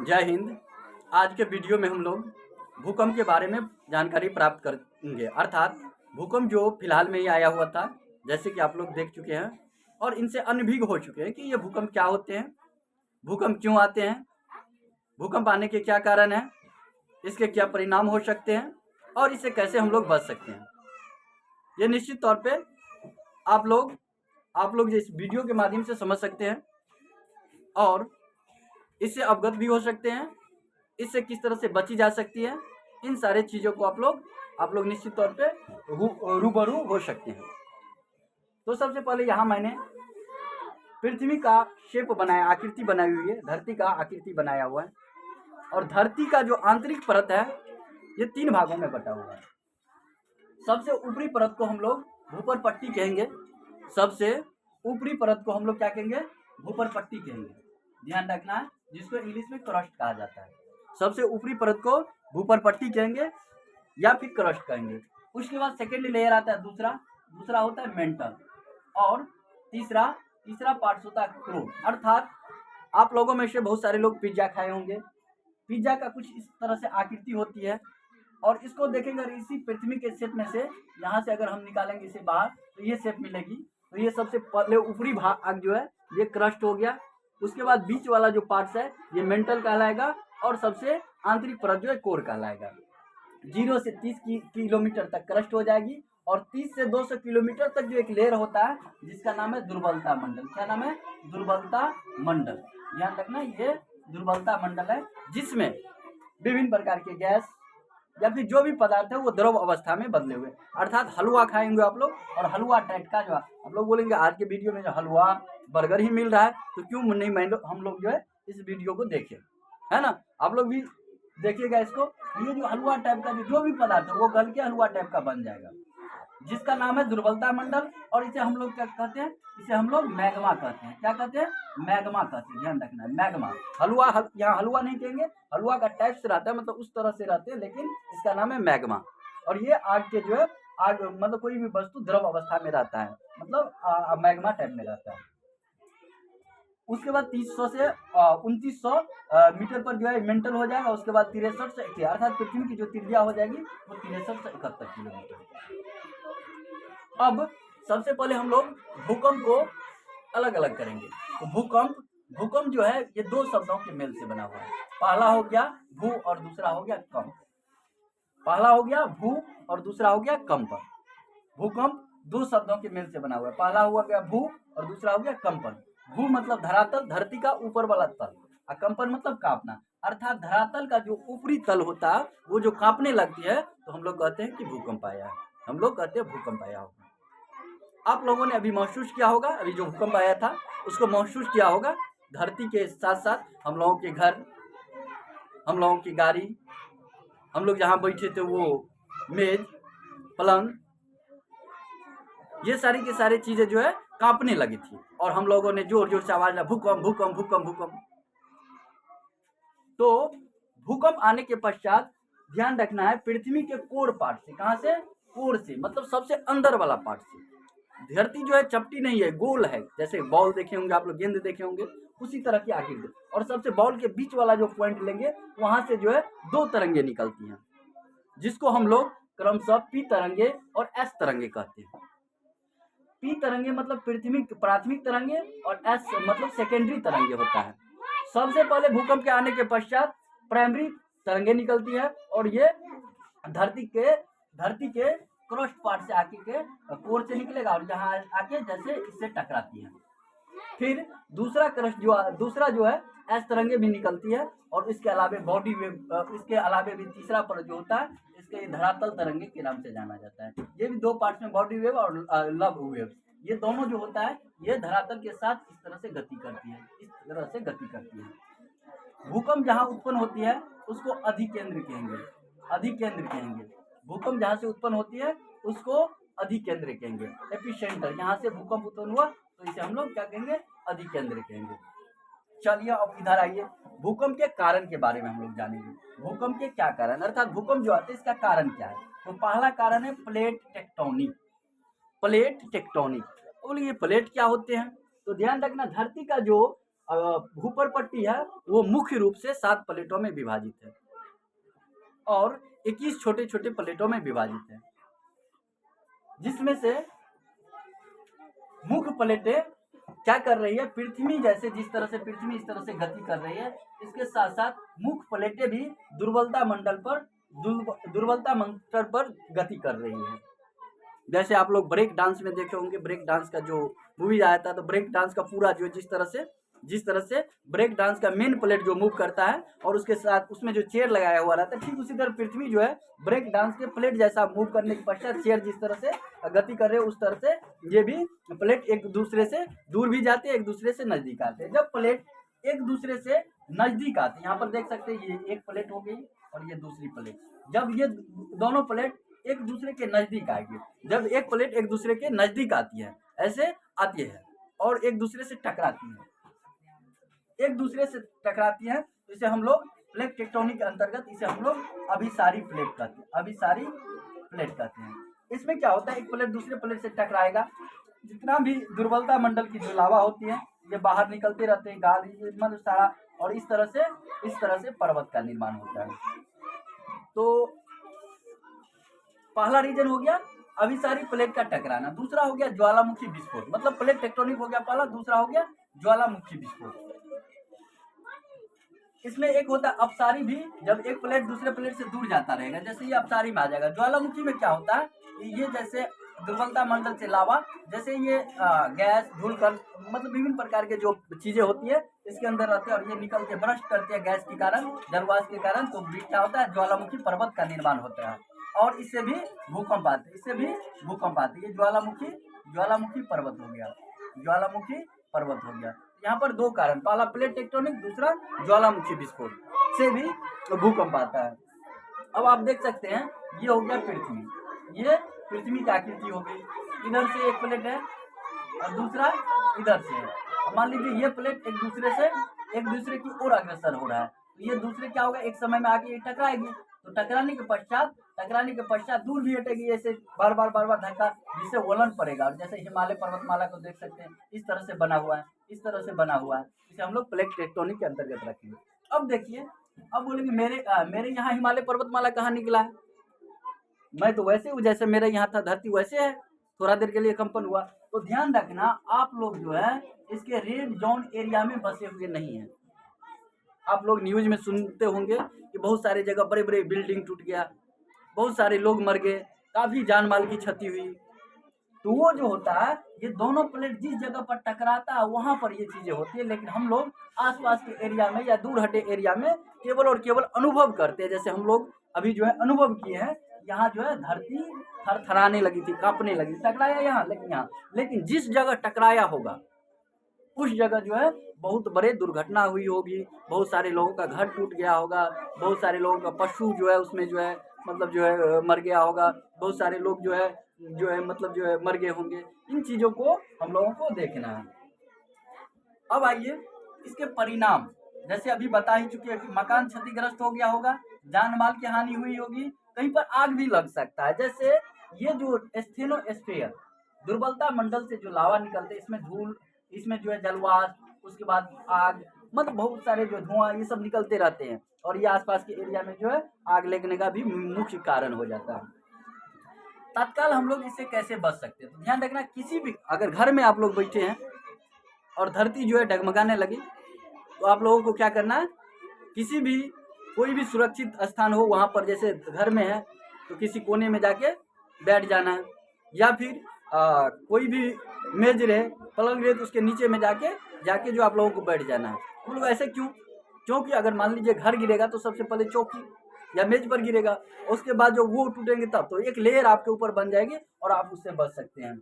जय हिंद। आज के वीडियो में हम लोग भूकंप के बारे में जानकारी प्राप्त करेंगे। अर्थात भूकंप जो फिलहाल में ही आया हुआ था, जैसे कि आप लोग देख चुके हैं और इनसे अनभिज्ञ हो चुके हैं कि ये भूकंप क्या होते हैं, भूकंप क्यों आते हैं, भूकंप आने के क्या कारण हैं, इसके क्या परिणाम हो सकते हैं और इससे कैसे हम लोग बच सकते हैं। ये निश्चित तौर पे आप लोग इस वीडियो के माध्यम से समझ सकते हैं और इससे अवगत भी हो सकते हैं। इससे किस तरह से बची जा सकती है, इन सारे चीज़ों को आप लोग निश्चित तौर पे रूबरू हो सकते हैं। तो सबसे पहले यहाँ मैंने पृथ्वी का शेप बनाया, आकृति बनाई हुई है, धरती का आकृति बनाया हुआ है और धरती का जो आंतरिक परत है ये 3 भागों में बटा हुआ है। सबसे ऊपरी परत को हम लोग भूपर पट्टी कहेंगे। सबसे ऊपरी परत को हम लोग क्या कहेंगे? भूपर पट्टी कहेंगे। ध्यान रखना है, जिसको इंग्लिश में क्रस्ट कहा जाता है। सबसे ऊपरी परत को भूपर पट्टी कहेंगे या फिर क्रस्ट कहेंगे। उसके बाद सेकेंड लेयर आता है दूसरा होता है मेंटल और तीसरा पार्ट होता है क्रोम। अर्थात आप लोगों में से बहुत सारे लोग पिज्जा खाए होंगे। पिज्जा का कुछ इस तरह से आकृति होती है और इसको देखेंगे इसी पृथ्वी के शेप में से, यहाँ से अगर हम निकालेंगे इसे बाहर तो ये शेप मिलेगी। तो ये सबसे पहले ऊपरी भाग जो है ये क्रस्ट हो गया। उसके बाद बीच वाला जो पार्ट्स है ये मेंटल कहलाएगा और सबसे आंतरिक परत जो है कोर कहलाएगा। 0 से 30 किलोमीटर तक क्रस्ट हो जाएगी और 30 से 200 किलोमीटर तक जो एक लेयर होता है जिसका नाम है दुर्बलता मंडल। क्या नाम है? दुर्बलता मंडल। ध्यान रखना, ये दुर्बलता मंडल है जिसमें विभिन्न प्रकार के गैस या फिर जो भी पदार्थ है वो द्रव अवस्था में बदले हुए। अर्थात हलवा खाएंगे आप लोग और हलवा टाइप का जो आप लोग बोलेंगे आज के वीडियो में जो हलवा बर्गर ही मिल रहा है तो क्यों नहीं हम लोग जो है इस वीडियो को देखें, है ना। आप लोग भी देखिएगा इसको। ये जो हलवा टाइप का जो भी पदार्थ है वो गल के हलवा टाइप का बन जाएगा जिसका नाम है दुर्बलता मंडल। और इसे हम लोग क्या कहते हैं? इसे हम लोग मैग्मा कहते हैं। क्या कहते हैं? मैग्मा कहते हैं। ध्यान रखना है, मैग्मा। हलवा यहाँ हलवा नहीं कहेंगे, हलवा का टाइप से रहता है, मतलब उस तरह से रहते हैं, लेकिन इसका नाम है मैग्मा। और ये आग के जो है आग मतलब कोई भी वस्तु द्रव अवस्था में रहता है, मतलब मैग्मा टाइप में रहता है। उसके बाद 300 से 2900 मीटर पर जो है मेंटल हो जाएगा। उसके बाद 63 से 81, अर्थात पृथ्वी की जो त्रिज्या हो जाएगी वो 63 से 71 किलोमीटर। अब सबसे पहले हम लोग भूकंप को अलग अलग करेंगे। तो भूकंप जो है ये 2 शब्दों के मेल से बना हुआ है। पहला हो गया भू और दूसरा हो गया कंप। पहला हो गया भू और दूसरा हो गया कंपन। भूकंप 2 शब्दों के मेल से बना हुआ है। पहला हुआ गया भू और दूसरा हो गया कंपन। भू मतलब धरातल, धरती का ऊपर वाला तल, और कंपन मतलब कांपना। अर्थात धरातल का जो ऊपरी तल होता है वो जो कांपने लगती है तो हम लोग कहते हैं कि भूकंप आया है। हम लोग कहते हैं भूकंप आया होगा। आप लोगों ने अभी महसूस किया होगा, अभी जो भूकंप आया था उसको महसूस किया होगा। धरती के साथ साथ हम लोगों के घर, हम लोगों की गाड़ी, हम लोग जहाँ बैठे थे वो मेज, पलंग, ये सारी की सारी चीजें जो है कांपने लगी थी और हम लोगों ने जोर जोर से आवाज लगा भूकंप भूकंप भूकंप भूकंप। तो भूकंप आने के पश्चात ध्यान रखना है पृथ्वी के कोर पार्ट से। कहां से? कोर से, मतलब सबसे अंदर वाला पार्ट से। धरती जो है चपटी नहीं है, गोल है। जैसे बॉल देखे होंगे आप लोग, गेंद देखे होंगे, उसी तरह की आकृति। और सबसे बॉल के बीच वाला जो पॉइंट लेंगे वहां से जो है 2 तरंगे निकलती हैं जिसको हम लोग क्रमशः पी तरंगे और एस तरंगे कहते हैं। पी तरंगे मतलब पृथ्वी की प्राथमिक तरंगे और एस मतलब सेकेंडरी तरंगे होता है। सबसे पहले भूकंप के आने के पश्चात प्राइमरी तरंगे निकलती है और ये धरती के क्रस्ट पार्ट से आके के कोर से निकलेगा और यहाँ आके जैसे इससे टकराती है। फिर दूसरा जो है एस तरंगे भी निकलती है और इसके अलावे बॉडी वेव, इसके अलावे भी तीसरा परत जो होता है इसके धरातल तरंगे के नाम से जाना जाता है। ये भी 2 पार्ट्स में, बॉडी वेव और लव वेव, ये दोनों जो होता है ये धरातल के साथ इस तरह से गति करती है। भूकंप जहाँ उत्पन्न होती है उसको अधिकेंद्र कहेंगे। भूकंप जहाँ से उत्पन्न होती है उसको अधिकेंद्र कहेंगे। एपिसेंटर, यहाँ से भूकंप उत्पन्न हुआ तो इसे हम लोग क्या कहेंगे? अधिकेंद्र कहेंगे। चलिए अब इधर आइए, भूकंप के कारण के बारे में हम लोग जानेंगे। भूकंप के क्या कारण, अर्थात भूकंप जो आते हैं इसका कारण क्या है। तो पहला कारण है प्लेट टेक्टोनिक। प्लेट टेक्टोनिक बोलिए, प्लेट क्या होते हैं? तो ध्यान रखना, धरती का जो भूपर पट्टी है वो मुख्य रूप से 7 प्लेटों में विभाजित है और 21 छोटे छोटे प्लेटों में विभाजित है, जिसमें से मुख्य प्लेटें क्या कर रही है, पृथ्वी जैसे जिस तरह से पृथ्वी इस तरह से गति कर रही है, इसके साथ साथ मुख्य प्लेटें भी दुर्बलता मंडल पर गति कर रही है। जैसे आप लोग ब्रेक डांस में देखे होंगे, ब्रेक डांस का जो मूवी आया था, तो ब्रेक डांस का पूरा जो जिस तरह से ब्रेक डांस का मेन प्लेट जो मूव करता है और उसके साथ उसमें जो चेयर लगाया हुआ रहता है, ठीक उसी तरह पृथ्वी जो है ब्रेक डांस के प्लेट जैसा मूव करने के पश्चात चेयर जिस तरह से गति कर रहे हैं, उस तरह से ये भी प्लेट एक दूसरे से दूर भी जाते हैं, एक दूसरे से नजदीक आते हैं। जब प्लेट एक दूसरे से नजदीक आते हैं, यहाँ पर देख सकते हैं ये एक प्लेट हो गई और ये दूसरी प्लेट, जब ये दोनों प्लेट एक दूसरे के नजदीक आएगी, जब एक प्लेट एक दूसरे के नजदीक आती है, ऐसे आती है और एक दूसरे से टकराती है, एक दूसरे से टकराती है, तो इसे हम लोग प्लेट टेक्टोनिक के अंतर्गत इसे हम लोग अभिसारी प्लेट कहते हैं। इसमें क्या होता है, एक प्लेट दूसरे प्लेट से टकराएगा, जितना भी दुर्बलता मंडल की जो लावा होती है ये बाहर निकलते रहते हैं, गाली मतलब सारा, और इस तरह से पर्वत का निर्माण होता है। तो पहला रीजन हो गया अभिसारी प्लेट का टकराना, दूसरा हो गया ज्वालामुखी विस्फोट, मतलब प्लेट टेक्टोनिक हो गया पहला, दूसरा हो गया ज्वालामुखी विस्फोट। इसमें एक होता है अपसारी भी, जब एक प्लेट दूसरे प्लेट से दूर जाता रहेगा, जैसे ये अपसारी में आ जाएगा। ज्वालामुखी में क्या होता है, ये जैसे दुर्बलता मंडल से लावा, जैसे ये गैस धूलकण मतलब विभिन्न प्रकार के जो चीजें होती है इसके अंदर रहते हैं और ये निकल के ब्रस्ट करते हैं गैस के कारण, जलवाष्प के कारण, तो क्या होता है ज्वालामुखी पर्वत का निर्माण होता है और इससे भी भूकंप आते हैं, ये ज्वालामुखी पर्वत हो गया। यहाँ पर दो कारण, पहला प्लेट टेक्टोनिक, दूसरा ज्वालामुखी विस्फोट से भी भूकंप आता है। अब आप देख सकते हैं ये हो गया पृथ्वी, ये पृथ्वी की आकृति हो गई, इधर से एक प्लेट है और दूसरा इधर से है। अब मान लीजिए ये प्लेट एक दूसरे की ओर अग्रसर हो रहा है, तो ये दूसरे क्या होगा, एक समय में आके टकराएगी, तो टकराने के पश्चात दूर भी हटेगी, ऐसे बार बार धक्का, जिससे वलन पड़ेगा। और जैसे हिमालय पर्वतमाला को देख सकते हैं, इस तरह से बना हुआ है, इसे हम लोग प्लेट टेक्टोनिक के अंतर्गत रखेंगे। अब देखिए, अब बोलेंगे मेरे यहाँ हिमालय पर्वतमाला कहाँ निकला है, मैं तो वैसे हूँ जैसे मेरे यहाँ था, धरती वैसे है, थोड़ा देर के लिए कंपन हुआ। तो ध्यान रखना, आप लोग जो है इसके रेड जोन एरिया में बसे हुए नहीं है। आप लोग न्यूज में सुनते होंगे कि बहुत सारे जगह बड़े बड़े बिल्डिंग टूट गया, बहुत सारे लोग मर गए, काफ़ी जान माल की क्षति हुई। तो वो जो होता है, ये दोनों प्लेट जिस जगह पर टकराता है वहाँ पर ये चीज़ें होती है, लेकिन हम लोग आसपास के एरिया में या दूर हटे एरिया में केवल और केवल अनुभव करते हैं। जैसे हम लोग अभी जो है अनुभव किए हैं, यहाँ जो है धरती थरथराने लगी थी, कांपने लगी, टकराया यहाँ, लेकिन जिस जगह टकराया होगा उस जगह जो है बहुत बड़े दुर्घटना हुई होगी, बहुत सारे लोगों का घर टूट गया होगा, बहुत सारे लोगों का पशु जो है उसमें जो है मतलब जो है मर गया होगा, बहुत सारे लोग जो है मतलब जो है मर गए होंगे। इन चीज़ों को हम लोगों को देखना है। अब आइए इसके परिणाम, जैसे अभी बता ही चुके हैं कि मकान क्षतिग्रस्त हो गया होगा, जान माल की हानि हुई होगी, कहीं पर आग भी लग सकता है। जैसे ये जो स्टेनोस्फेयर दुर्बलता मंडल से जो लावा निकलते, इसमें धूल, इसमें जो है जलवाष्प, उसके बाद आग, मतलब बहुत सारे जो धुआं ये सब निकलते रहते हैं और ये आसपास के एरिया में जो है आग लगने का भी मुख्य कारण हो जाता है। तत्काल हम लोग इससे कैसे बच सकते हैं, तो ध्यान रखना, किसी भी अगर घर में आप लोग बैठे हैं और धरती जो है डगमगाने लगी, तो आप लोगों को क्या करना है, किसी भी कोई भी सुरक्षित स्थान हो वहाँ पर, जैसे घर में है तो किसी कोने में जाके बैठ जाना है, या फिर कोई भी मेज रहे, पलंग रहे, तो उसके नीचे में जाके जो आप लोगों को बैठ जाना है। हम लोग ऐसे क्योंकि अगर मान लीजिए घर गिरेगा तो सबसे पहले चौकी या मेज पर गिरेगा, उसके बाद जो वो टूटेंगे तब तो एक लेयर आपके ऊपर बन जाएगी और आप उससे बच सकते हैं।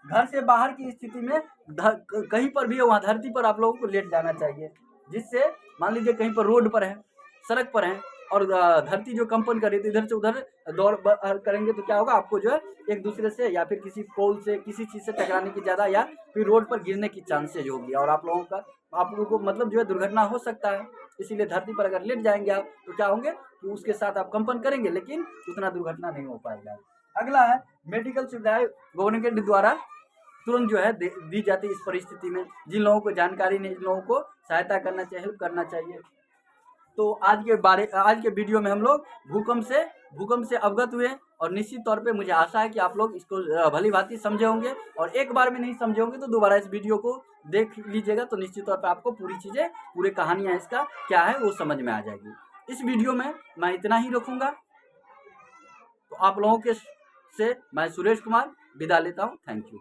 घर से बाहर की स्थिति में कहीं पर भी है वहाँ धरती पर आप लोगों को लेट जाना चाहिए, जिससे मान लीजिए कहीं पर रोड पर है, सड़क पर है और धरती जो कंपन कर रही है, इधर से उधर दौड़ करेंगे तो क्या होगा, आपको जो है एक दूसरे से या फिर किसी पोल से किसी चीज़ से टकराने की ज़्यादा या फिर रोड पर गिरने की चांसेज होगी और आप लोगों को मतलब जो है दुर्घटना हो सकता है। इसीलिए धरती पर अगर लेट जाएंगे आप तो क्या होंगे कि उसके साथ आप कंपन करेंगे, लेकिन उतना दुर्घटना नहीं हो पाएगा। अगला है मेडिकल सुविधाएं गवर्नमेंट द्वारा तुरंत जो है दी जाती है इस परिस्थिति में। जिन लोगों को जानकारी नहीं, जिन लोगों को सहायता करना चाहिए, हेल्प करना चाहिए। तो आज के वीडियो में हम लोग भूकंप से अवगत हुए, और निश्चित तौर पे मुझे आशा है कि आप लोग इसको भली भांति समझे होंगे, और एक बार में नहीं समझे होंगे तो दोबारा इस वीडियो को देख लीजिएगा, तो निश्चित तौर पे आपको पूरी कहानियाँ इसका क्या है वो समझ में आ जाएगी। इस वीडियो में मैं इतना ही रखूँगा। तो आप लोगों से मैं सुरेश कुमार विदा लेता हूँ। Thank you.